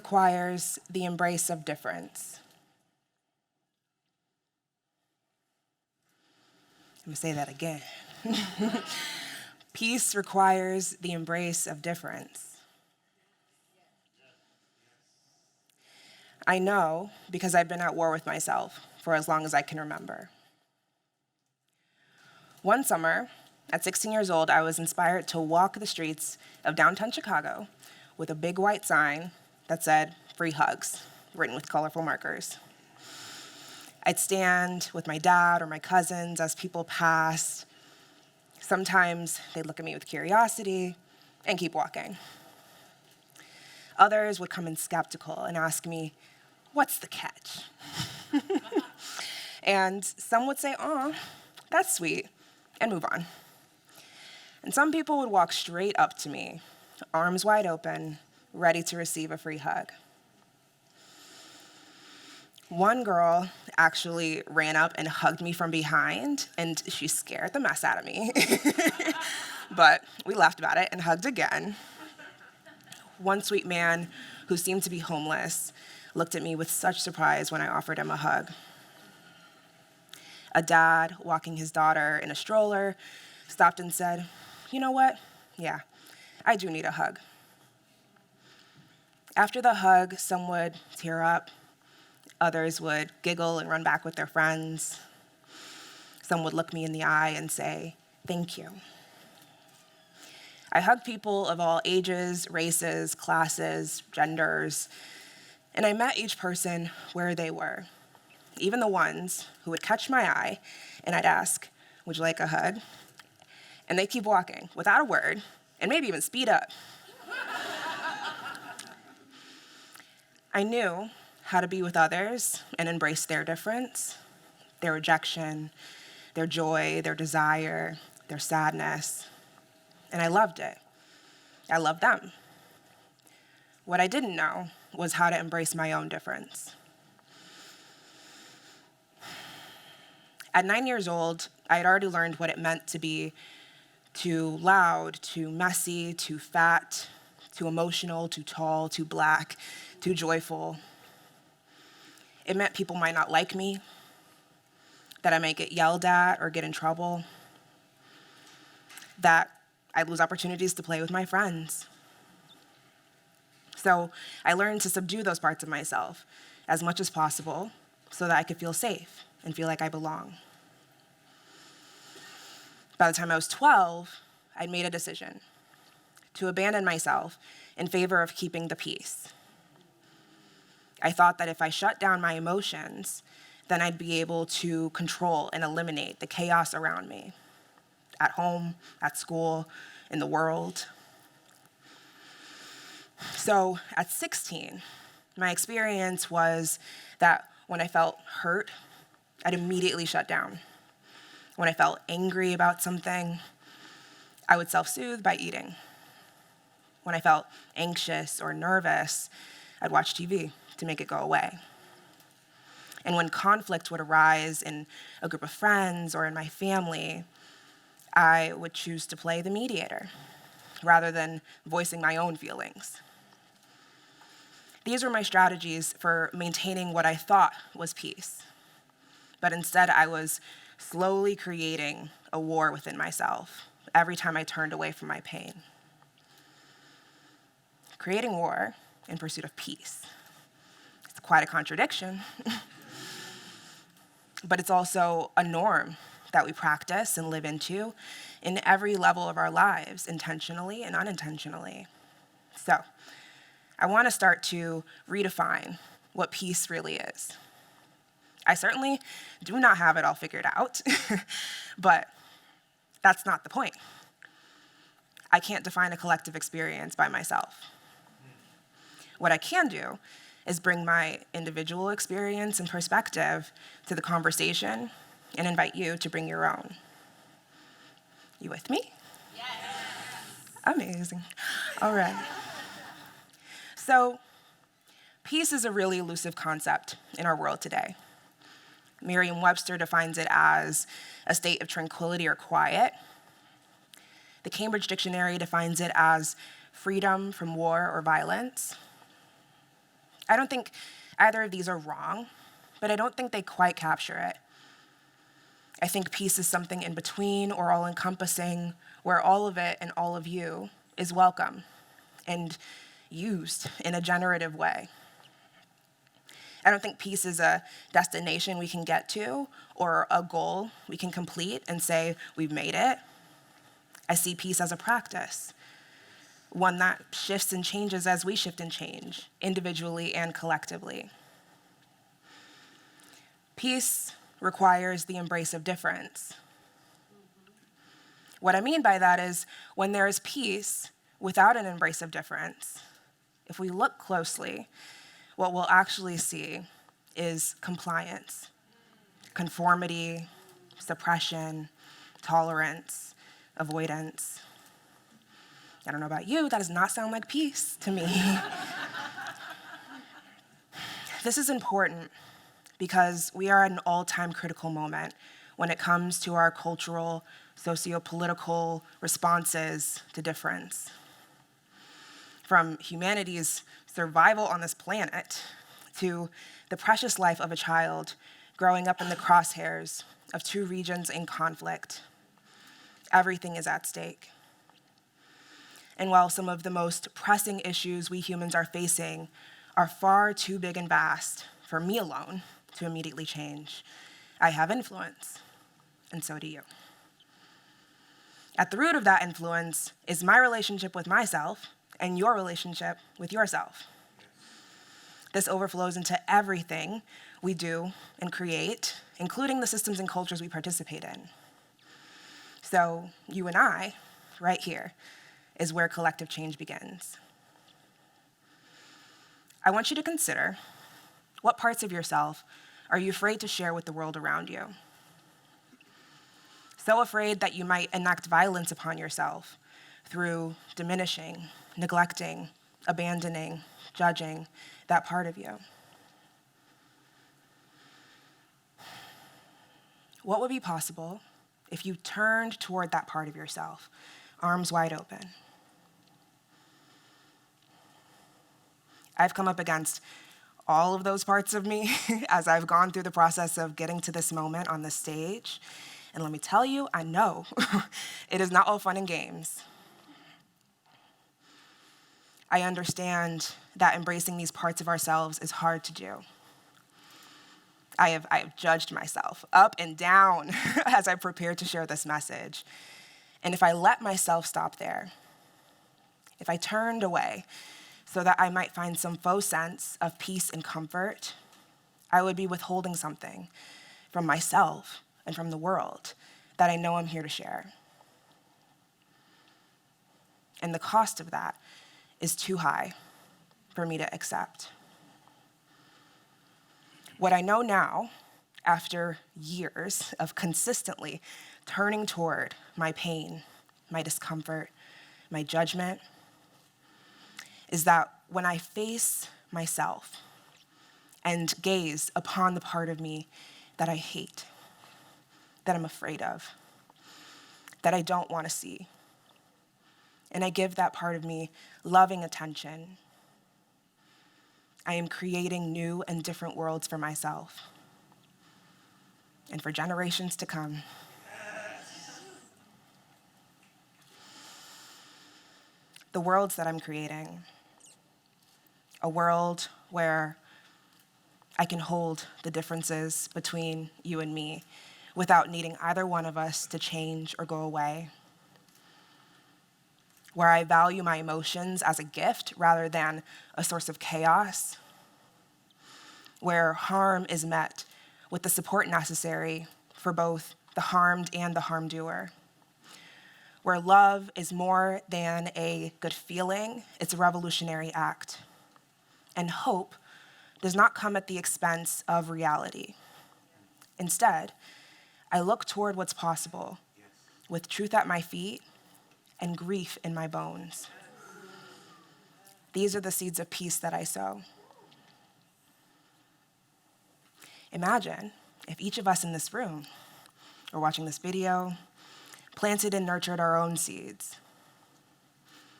requires the embrace of difference. I'm going to say that again. Peace requires the embrace of difference. I know because I've been at war with myself for as long as I can remember. One summer, at 16 years old, I was inspired to walk the streets of downtown Chicago with a big white sign that said, "Free hugs," written with colorful markers. I'd stand with my dad or my cousins as people passed. Sometimes they'd look at me with curiosity and keep walking. Others would come in skeptical and ask me, "What's the catch?" And some would say, "Oh, that's sweet," and move on. And some people would walk straight up to me, arms wide open, ready to receive a free hug. One girl actually ran up and hugged me from behind, and she scared the mess out of me. But we laughed about it and hugged again. One sweet man who seemed to be homeless looked at me with such surprise when I offered him a hug. A dad walking his daughter in a stroller stopped and said, "You know what? Yeah, I do need a hug." After the hug, some would tear up. Others would giggle and run back with their friends. Some would look me in the eye and say, "Thank you." I hugged people of all ages, races, classes, genders, and I met each person where they were, even the ones who would catch my eye, and I'd ask, "Would you like a hug?" And they'd keep walking without a word, and maybe even speed up. I knew how to be with others and embrace their difference, their rejection, their joy, their desire, their sadness. And I loved it. I loved them. What I didn't know was how to embrace my own difference. At 9 years old, I had already learned what it meant to be too loud, too messy, too fat, too emotional, too tall, too black, too joyful. It meant people might not like me, that I might get yelled at or get in trouble, that I'd lose opportunities to play with my friends. So I learned to subdue those parts of myself as much as possible so that I could feel safe and feel like I belong. By the time I was 12, I'd made a decision to abandon myself in favor of keeping the peace. I thought that if I shut down my emotions, then I'd be able to control and eliminate the chaos around me, at home, at school, in the world. So at 16, my experience was that when I felt hurt, I'd immediately shut down. When I felt angry about something, I would self-soothe by eating. When I felt anxious or nervous, I'd watch TV to make it go away. And when conflict would arise in a group of friends or in my family, I would choose to play the mediator rather than voicing my own feelings. These were my strategies for maintaining what I thought was peace. But instead, I was slowly creating a war within myself every time I turned away from my pain. Creating war in pursuit of peace. It's quite a contradiction. But it's also a norm that we practice and live into in every level of our lives, intentionally and unintentionally. So, I want to start to redefine what peace really is. I certainly do not have it all figured out, but that's not the point. I can't define a collective experience by myself. What I can do is bring my individual experience and perspective to the conversation and invite you to bring your own. You with me? Yes. Amazing. All right. So, peace is a really elusive concept in our world today. Merriam-Webster defines it as a state of tranquility or quiet. The Cambridge Dictionary defines it as freedom from war or violence. I don't think either of these are wrong, but I don't think they quite capture it. I think peace is something in between or all-encompassing, where all of it and all of you is welcome and used in a generative way. I don't think peace is a destination we can get to or a goal we can complete and say we've made it. I see peace as a practice, one that shifts and changes as we shift and change, individually and collectively. Peace requires the embrace of difference. What I mean by that is when there is peace without an embrace of difference, if we look closely, what we'll actually see is compliance, conformity, suppression, tolerance, avoidance. I don't know about you, that does not sound like peace to me. This is important because we are at an all-time critical moment when it comes to our cultural, sociopolitical responses to difference. From humanity's survival on this planet to the precious life of a child growing up in the crosshairs of two regions in conflict, everything is at stake. And while some of the most pressing issues we humans are facing are far too big and vast for me alone to immediately change, I have influence, and so do you. At the root of that influence is my relationship with myself and your relationship with yourself. This overflows into everything we do and create, including the systems and cultures we participate in. So you and I, right here, is where collective change begins. I want you to consider what parts of yourself are you afraid to share with the world around you? So afraid that you might enact violence upon yourself through diminishing, neglecting, abandoning, judging that part of you. What would be possible if you turned toward that part of yourself, arms wide open? I've come up against all of those parts of me as I've gone through the process of getting to this moment on this stage. And let me tell you, I know it is not all fun and games. I understand that embracing these parts of ourselves is hard to do. I have judged myself up and down as I prepared to share this message. And if I let myself stop there, if I turned away so that I might find some faux sense of peace and comfort, I would be withholding something from myself and from the world that I know I'm here to share. And the cost of that is too high for me to accept. What I know now, after years of consistently turning toward my pain, my discomfort, my judgment, is that when I face myself and gaze upon the part of me that I hate, that I'm afraid of, that I don't want to see, and I give that part of me loving attention, I am creating new and different worlds for myself and for generations to come. The worlds that I'm creating, a world where I can hold the differences between you and me without needing either one of us to change or go away, where I value my emotions as a gift rather than a source of chaos, where harm is met with the support necessary for both the harmed and the harm doer, where love is more than a good feeling, it's a revolutionary act, and hope does not come at the expense of reality. Instead, I look toward what's possible with truth at my feet and grief in my bones. These are the seeds of peace that I sow. Imagine if each of us in this room or watching this video planted and nurtured our own seeds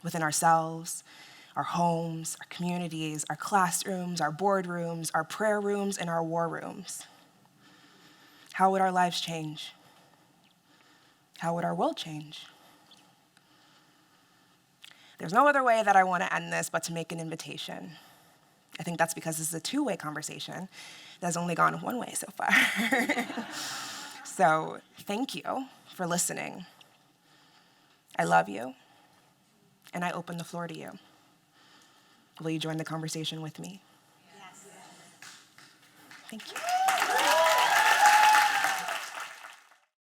within ourselves, our homes, our communities, our classrooms, our boardrooms, our prayer rooms, and our war rooms? How would our lives change? How would our world change? There's no other way that I want to end this but to make an invitation. I think that's because this is a two-way conversation that's only gone one way so far. So thank you for listening. I love you, and I open the floor to you. Will you join the conversation with me? Yes. Thank you.